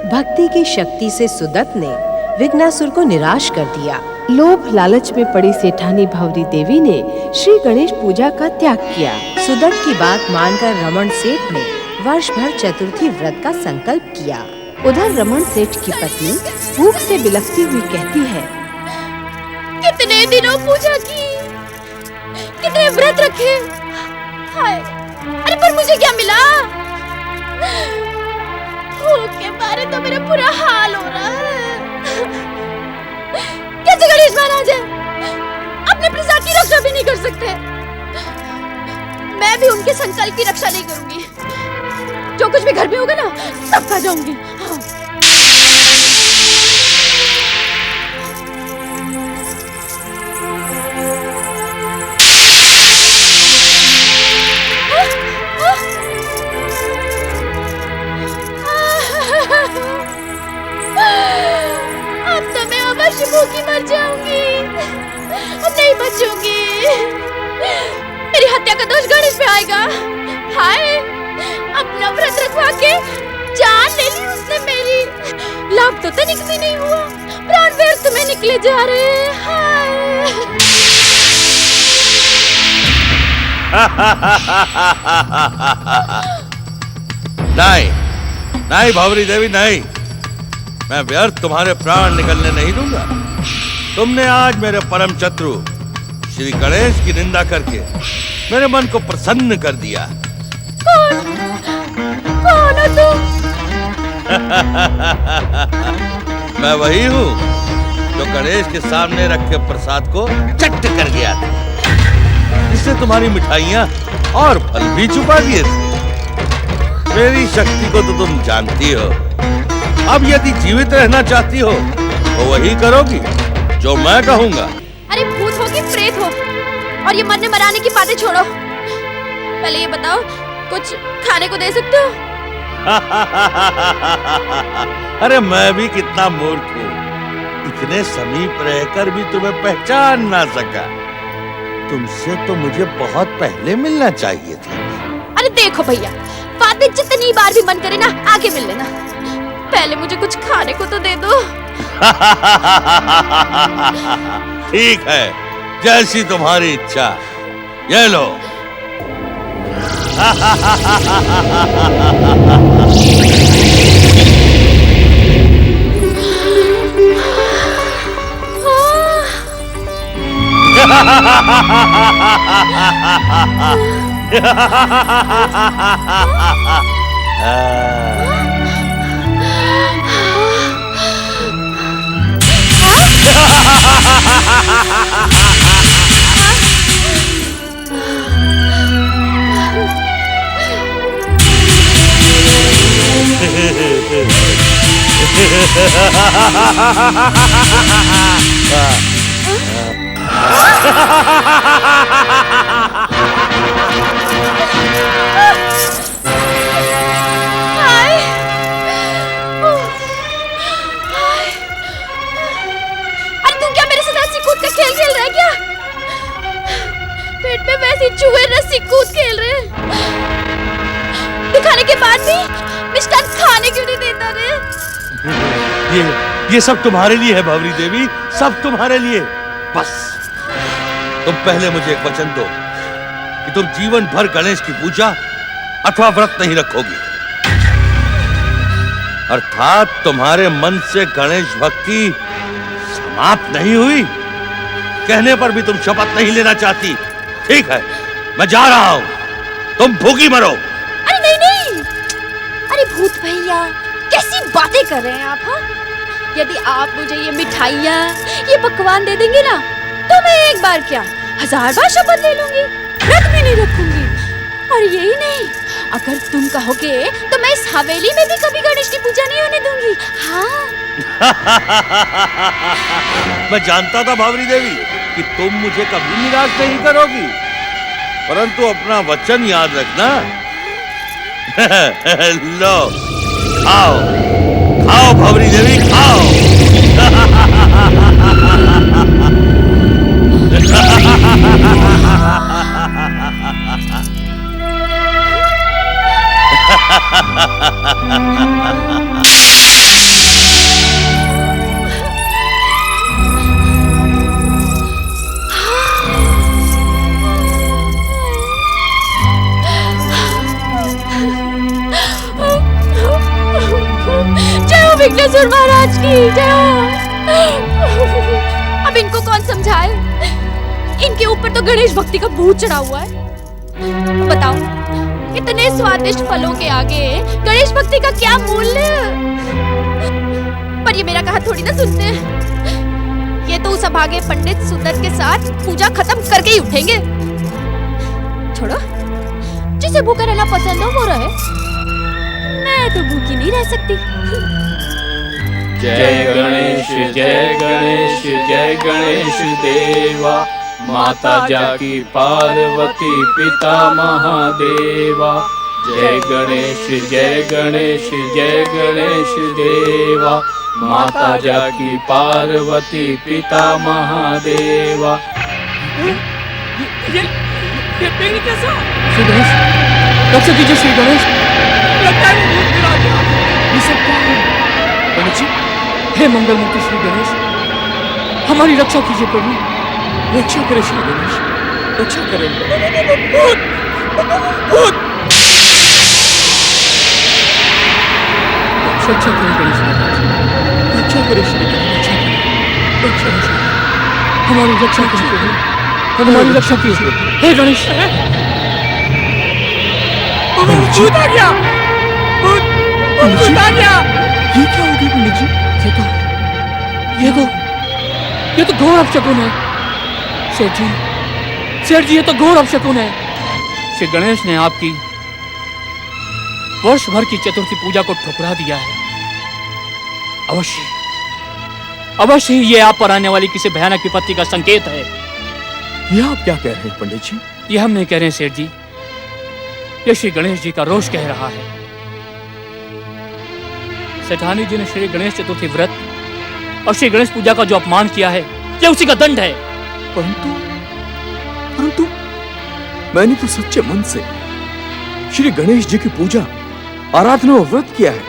भक्ति की शक्ति से सुदत्त ने विघ्नासुर को निराश कर दिया। लोभ लालच में पड़ी सेठानी भंवरी देवी ने श्री गणेश पूजा का त्याग किया। सुदत्त की बात मानकर रमण सेठ ने वर्ष भर चतुर्थी व्रत का संकल्प किया। उधर रमण सेठ की पत्नी भूख से बिलखती हुई कहती है, कितने दिनों पूजा की, कितने व्रत रखे, हाय, अरे पर मुझे क्या मिला? भूख के मारे तो मेरा बुरा हाल हो रहा है। कैसे गणेश महाराज है, अपने प्रसाद की रक्षा भी नहीं कर सकते। मैं भी उनके संकल्प की रक्षा नहीं करूंगी। जो कुछ भी घर में होगा ना, सब खा जाऊंगी। हाँ। अब तो मैं अवश्य भूखी मर जाऊंगी, अब नहीं बचूंगी। मेरी हत्या का दोष गणेश पे आएगा। हाय, अपना व्रत रखवा के जान ले ली उसने मेरी। लाभ तो तनिक भी नहीं हुआ, प्राण व्यर्थ में निकले जा रहे हैं। हाय। नहीं, नहीं भंवरी देवी, नहीं, मैं व्यर्थ तुम्हारे प्राण निकलने नहीं दूंगा। तुमने आज मेरे परम शत्रु श्री गणेश की निंदा करके मेरे मन को प्रसन्न कर दिया। कौन है तू? मैं वही हूँ जो गणेश के सामने रखे प्रसाद को चट कर गया था, जिससे तुम्हारी मिठाइयाँ और फल भी छुपा दिए थे। मेरी शक्ति को तो तुम जानती हो। अब यदि जीवित रहना चाहती हो तो वही करोगी जो मैं कहूँगा। अरे भूत हो कि प्रेत हो, और ये मरने मराने की बातें छोड़ो। पहले ये बताओ, कुछ खाने को दे सकते हो? अरे मैं भी कितना मूर्ख हूँ, इतने समीप रहकर भी तुम्हें पहचान ना सका। तुमसे तो मुझे बहुत पहले मिलना चाहिए था। अरे देखो भैया, बातें जितनी बार भी मन करे ना, आगे मिल लेना। पहले मुझे कुछ खाने को तो दे दो। ठीक है, जैसी तुम्हारी इच्छा। ये लो। चूहे रस्सी कूद खेल रहे हैं। दिखाने के बाद भी मिष्ठान खाने क्यों नहीं देता रे? ये सब तुम्हारे लिए है भंवरी देवी, सब तुम्हारे लिए। बस तुम पहले मुझे एक वचन दो कि तुम जीवन भर गणेश की पूजा अथवा व्रत नहीं रखोगी, अर्थात तुम्हारे मन से गणेश भक्ति समाप्त नहीं हुई। कहने पर भी तुम शपथ नहीं लेना चाहती। ठीक है, मैं जा रहा हूँ, तुम भूखी मरो। अरे नहीं नहीं, अरे भूत भैया कैसी बातें कर रहे हैं आप? हाँ, यदि आप मुझे ये मिठाइयाँ, ये पकवान दे देंगे ना, तो मैं एक बार क्या 1000 बार शपथ ले लूंगी, व्रत भी नहीं रखूंगी। और यही नहीं, अगर तुम कहोगे तो मैं इस हवेली में भी कभी गणेश की पूजा नहीं होने दूंगी। हाँ। मैं जानता था भंवरी देवी कि तुम मुझे कभी निराश नहीं करोगी, परंतु अपना वचन याद रखना। लो, खाओ खाओ भंवरी देवी, खाओ। विघ्नेश्वर महाराज की जय हो। अब इनको कौन समझाए? इनके ऊपर तो गणेश भक्ति का भूत चढ़ा हुआ है। बताओ, इतने स्वादिष्ट फलों के आगे गणेश भक्ति का क्या मूल्य? पर ये मेरा कहा थोड़ी ना सुनते हैं। ये तो उस अभागे पंडित सुंदर के साथ पूजा खत्म करके ही उठेंगे। छोड़ो, जिसे भूखा रहना पसंद हो वो रहे, मैं तो भूखी नहीं रह सकती। जय गणेश जय गणेश जय गणेश देवा, माता जाकी पार्वती पिता महादेवा। जय गणेश जय गणेश जय गणेश देवा, माता जाकी पार्वती पिता महादेवा। ये पेड़ कैसा? श्री गणेश, रक्षा कीजिए श्री गणेश। लगता है भूत गिरा गया। ये सब क्या है? गणेश जी, हे मंगल मूर्ति श्री गणेश, हमारी रक्षा कीजिए प्रभु, रक्षा करें श्री गणेश, रक्षा करें। भूत! भूत! रक्षा करें गणेश महाराज, रक्षा करें श्री गणेश, रक्षा करें, रक्षा करें, हमारी रक्षा कीजिए प्रभु, हमारी रक्षा कीजिए हे गणेश। भूत आ गया! भूत आ गया! ये क्या हो गया पंडित जी? ये तो घोर अपशकुन है। सेठ जी, ये तो घोर अपशकुन है। श्री गणेश ने आपकी वर्ष भर की चतुर्थी पूजा को ठुकरा दिया है। अवश्य ही ये आप पर आने वाली किसी भयानक विपत्ति का संकेत है। ये आप क्या कह रहे हैं पंडित जी? ये हम नहीं कह रहे हैं सेठ जी, ये श्री गणेश जी का रोष कह रहा है। सेठानी जी ने श्री गणेश चतुर्थी व्रत और श्री गणेश पूजा का जो अपमान किया है, ये उसी का दंड है। परंतु मैंने तो सच्चे मन से श्री गणेश जी की पूजा, आराधना और व्रत किया है।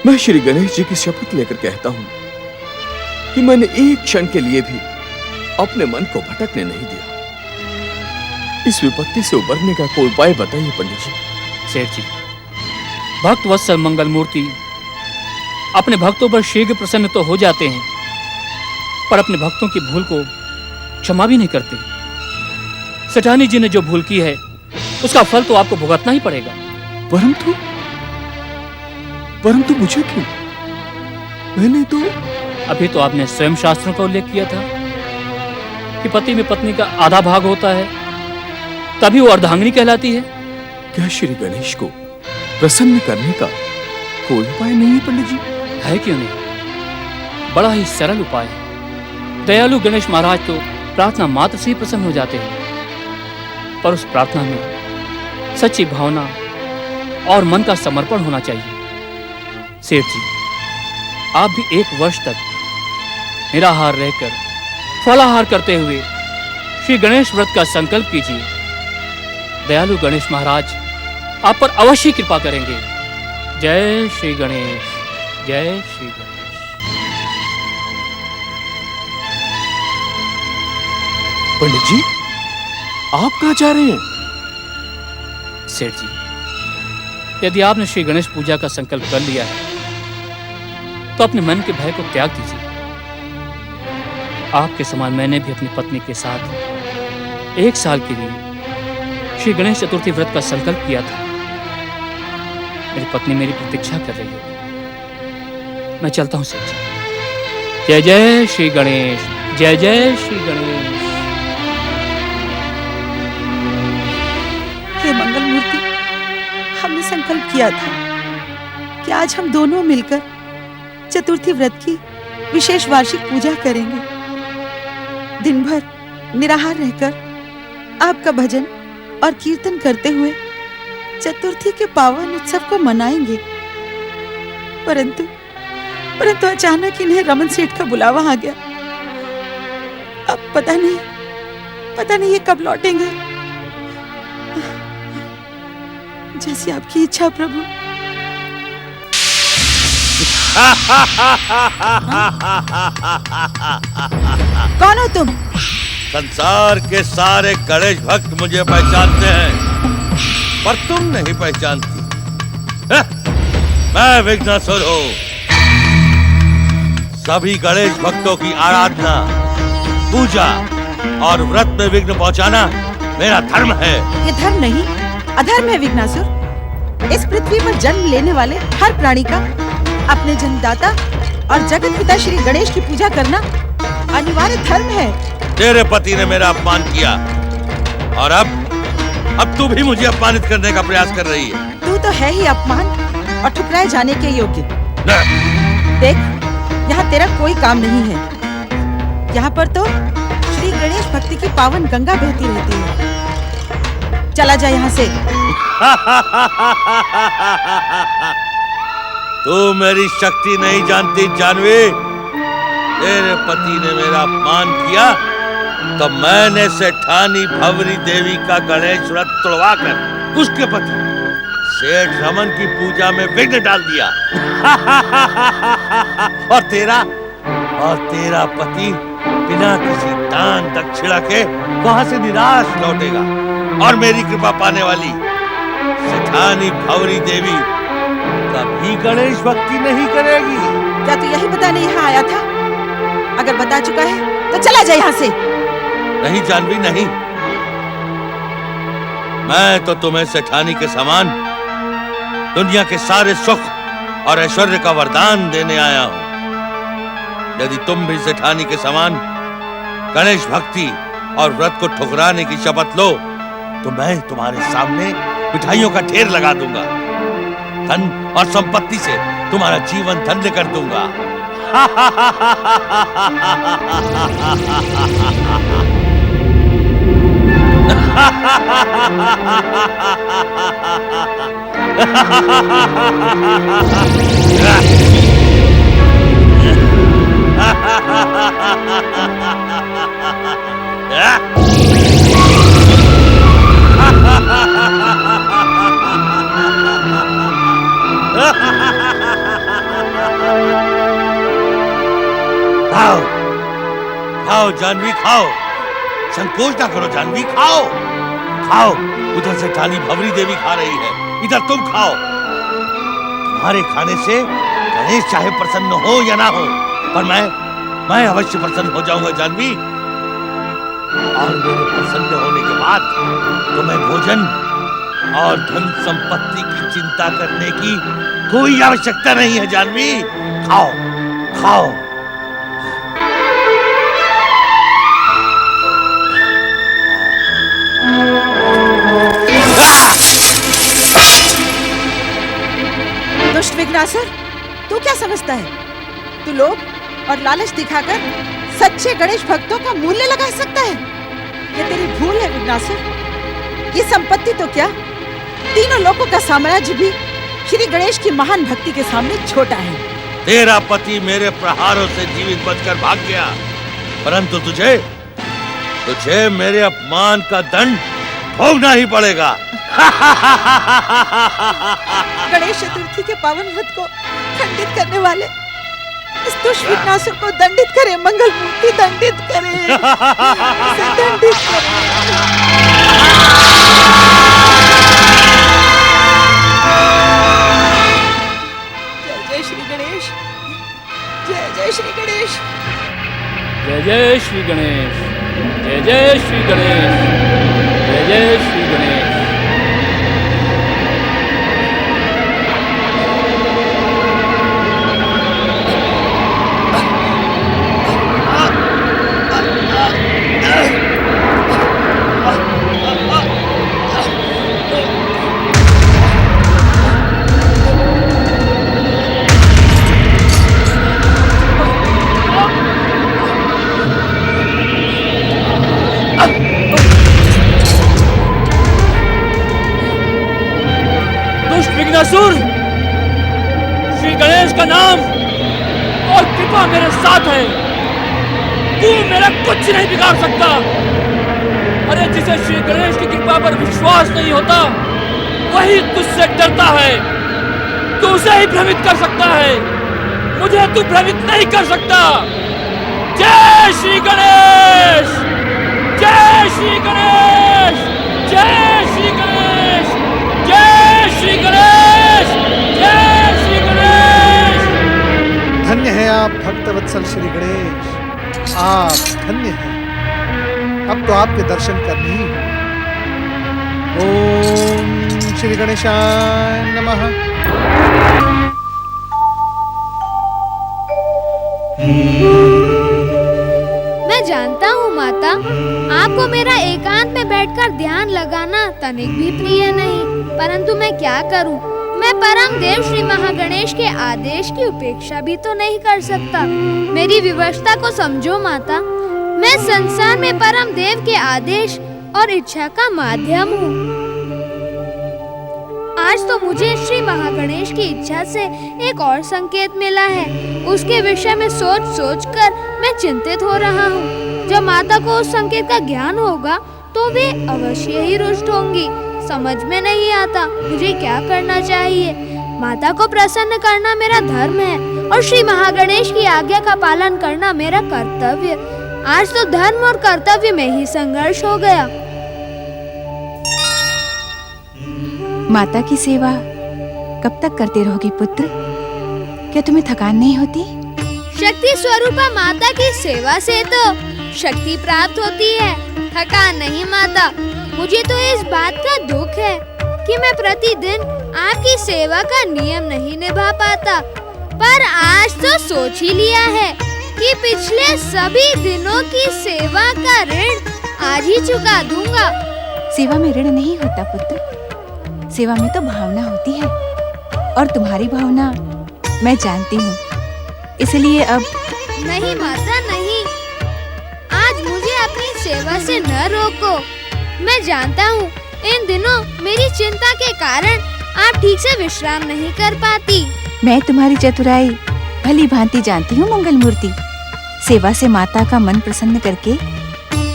मैं श्री गणेश जी की शपथ लेकर कहता हूं कि मैंने एक क्षण के लिए भी अपने मन को भटकने नहीं दिया। इस विपत्ति से उबरने का कोई उपाय बताइए पंडित जी। सेठ जी, भक्त वत्सल मंगल मूर्ति अपने भक्तों पर शीघ्र प्रसन्न तो हो जाते हैं, पर अपने भक्तों की भूल को क्षमा भी नहीं करते। सेठानी जी ने जो भूल की है, उसका फल तो आपको भुगतना ही पड़ेगा। परंतु मुझे क्यों? मैंने तो अभी तो आपने स्वयं शास्त्रों का उल्लेख किया था कि पति में पत्नी का आधा भाग होता है, तभी वो अर्धांगिनी कहलाती है। क्या श्री गणेश को प्रसन्न करने का कोई उपाय नहीं है पंडित जी? है क्यों नहीं, बड़ा ही सरल उपाय है। दयालु गणेश महाराज तो प्रार्थना मात्र से ही प्रसन्न हो जाते हैं, पर उस प्रार्थना में सच्ची भावना और मन का समर्पण होना चाहिए। सेठ जी, आप भी 1 वर्ष तक निराहार रहकर फलाहार करते हुए श्री गणेश व्रत का संकल्प कीजिए। दयालु गणेश महाराज आप पर अवश्य कृपा करेंगे। जय श्री गणेश, जय श्री गणेश। पंडित जी, आप कहाँ जा रहे हैं? सेठ जी, यदि आपने श्री गणेश पूजा का संकल्प कर लिया है, तो अपने मन के भय को त्याग दीजिए। आपके समान मैंने भी अपनी पत्नी के साथ 1 साल के लिए श्री गणेश चतुर्थी व्रत का संकल्प किया था। मेरी पत्नी मेरी प्रतीक्षा कर रही है। मैं चलता हूं सेठ जी। जय जय श्री गणेश, जय जय श्री गणेश। हे मंगल मूर्ति, हमने संकल्प किया था कि आज हम दोनों मिलकर चतुर्थी व्रत की विशेष वार्षिक पूजा करेंगे। दिन भर निराहार रहकर आपका भजन और कीर्तन करते हुए चतुर्थी के पावन उत्सव को मनाएंगे। परंतु अचानक इन्हें रमन सेठ का बुलावा आ गया। अब पता नहीं ये कब लौटेंगे। जैसी आपकी इच्छा प्रभु। कौन हो तुम? संसार के सारे गणेश भक्त मुझे पहचानते हैं, पर तुम नहीं पहचानती। मैं विघ्नासुर हूँ। सभी गणेश भक्तों की आराधना, पूजा और व्रत में विघ्न पहुंचाना मेरा धर्म है। ये धर्म नहीं, अधर्म है विघ्नासुर। इस पृथ्वी पर जन्म लेने वाले हर प्राणी का अपने जन्मदाता और जगत पिता श्री गणेश की पूजा करना अनिवार्य धर्म है। तेरे पति ने मेरा अपमान किया और अब तू भी मुझे अपमानित करने का प्रयास कर रही है। तू तो है ही अपमान और ठुकराए जाने के योग्य। देख, यहाँ तेरा कोई काम नहीं है। यहाँ पर तो श्री गणेश भक्ति की पावन गंगा बहती रहती है। चला जा यहाँ से। तू मेरी शक्ति नहीं जानती जानवी। तेरे पति ने मेरा अपमान किया तो मैंने सेठानी भंवरी देवी का गणेश व्रत तोड़वाकर उसके पति सेठ रमन की पूजा में विघ्न डाल दिया। और तेरा पति बिना किसी दान दक्षिणा के वहां से निराश लौटेगा और मेरी कृपा पाने वाली सेठानी भंवरी देवी कभी गणेश भक्ति नहीं करेगी। क्या तू यही बताने यहाँ आया था? अगर बता चुका है तो चला जा यहाँ से। नहीं जानवी, नहीं। मैं तो तुम्हें सेठानी के समान दुनिया के सारे सुख और ऐश्वर्य का वरदान देने आया हूं। यदि तुम भी सेठानी के समान गणेश भक्ति और व्रत को ठुकराने की शपथ लो तो मैं तुम्हारे सामने मिठाइयों का ढेर लगा दूंगा। धन और संपत्ति से तुम्हारा जीवन धन्य कर दूंगा। खाओ, खाओ जानवी, खाओ। संकोच ना करो जानवी, खाओ खाओ। उधर से ठानी भंवरी देवी खा रही है, इधर तुम खाओ। तुम्हारे खाने से गणेश चाहे प्रसन्न हो या ना हो, पर मैं अवश्य प्रसन्न हो जाऊंगा जानवी। और मेरे प्रसन्न होने के बाद तुम्हें भोजन और धन संपत्ति की चिंता करने की कोई आवश्यकता नहीं है जानवी। खाओ खाओ। दुष्ट विघ्नासुर, तू क्या समझता है? तू लोभ और लालच दिखाकर सच्चे गणेश भक्तों का मूल्य लगा सकता है? ये तेरी भूल है विघ्नासुर। ये संपत्ति तो क्या, तीनों लोगों का साम्राज्य भी श्री गणेश की महान भक्ति के सामने छोटा है। तेरा पति मेरे प्रहारों से जीवित बचकर भाग गया, परंतु तुझे मेरे अपमान का दंड भोगना ही पड़ेगा। गणेश चतुर्थी के पावन व्रत को खंडित करने वाले इस दुष्ट विघ्नासुर को दंडित करे, मंगल मूर्ति दंडित करे, इसे दंडित करे। जय जय श्री गणेश, जय जय श्री गणेश, जय जय श्री गणेश, जय जय श्री गणेश, जय जय श्री गणेश। विघ्नासुर, श्री गणेश का नाम और कृपा मेरे साथ है। तू मेरा कुछ नहीं बिगाड़ सकता। अरे जिसे श्री गणेश की कृपा पर विश्वास नहीं होता वही तुझसे डरता है। तू उसे ही भ्रमित कर सकता है, मुझे तू भ्रमित नहीं कर सकता। जय श्री गणेश, जय श्री गणेश, जय श्री गणेश, जय श्री गणेश, जय श्री गणेश। आप भक्त वत्सल श्री गणेश, आप धन्य हैं। अब तो आपके दर्शन करने ही होंगे। ओम श्री गणेशाय नमः। मैं जानता हूँ माता, आपको मेरा एकांत में बैठकर ध्यान लगाना तनिक भी प्रिय नहीं, परंतु मैं क्या करूँ? मैं परम देव श्री महागणेश के आदेश की उपेक्षा भी तो नहीं कर सकता। मेरी विवशता को समझो माता। मैं संसार में परम देव के आदेश और इच्छा का माध्यम हूँ। आज तो मुझे श्री महागणेश की इच्छा से एक और संकेत मिला है। उसके विषय में सोच सोच कर मैं चिंतित हो रहा हूँ। जब माता को उस संकेत का ज्ञान होगा तो वे अवश्य ही रुष्ट होंगी। समझ में नहीं आता मुझे क्या करना चाहिए। माता को प्रसन्न करना मेरा धर्म है और श्री महागणेश की आज्ञा का पालन करना मेरा कर्तव्य। आज तो धर्म और कर्तव्य में ही संघर्ष हो गया। माता की सेवा कब तक करते रहोगी पुत्र? क्या तुम्हें थकान नहीं होती? शक्ति स्वरूपा माता की सेवा से तो शक्ति प्राप्त होती है, थकान नहीं माता। मुझे तो इस बात का दुख है कि मैं प्रतिदिन आपकी सेवा का नियम नहीं निभा पाता। पर आज तो सोच ही लिया है कि पिछले सभी दिनों की सेवा का ऋण आज ही चुका दूंगा। सेवा में ऋण नहीं होता पुत्र, सेवा में तो भावना होती है और तुम्हारी भावना मैं जानती हूँ, इसलिए अब नहीं माता नहीं, आज मुझे अपनी सेवा से न रोको। मैं जानता हूँ इन दिनों मेरी चिंता के कारण आप ठीक से विश्राम नहीं कर पाती। मैं तुम्हारी चतुराई भली भांति जानती हूँ मंगल मूर्ति। सेवा से माता का मन प्रसन्न करके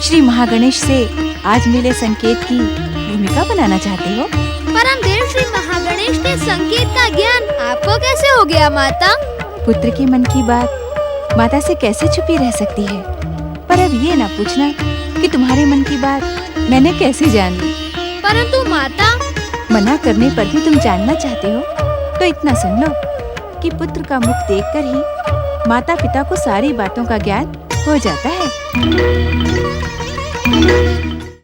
श्री महागणेश से आज मिले संकेत की भूमिका बनाना चाहते हो। परम देव श्री महागणेश के संकेत का ज्ञान आपको कैसे हो गया माता? पुत्र के मन की बात माता से कैसे छुपी रह सकती है? पर अब ये ना पूछना कि तुम्हारे मन की बात मैंने कैसे जान ली। परंतु माता, मना करने पर भी तुम जानना चाहते हो तो इतना सुन लो कि पुत्र का मुख देखकर ही माता पिता को सारी बातों का ज्ञान हो जाता है।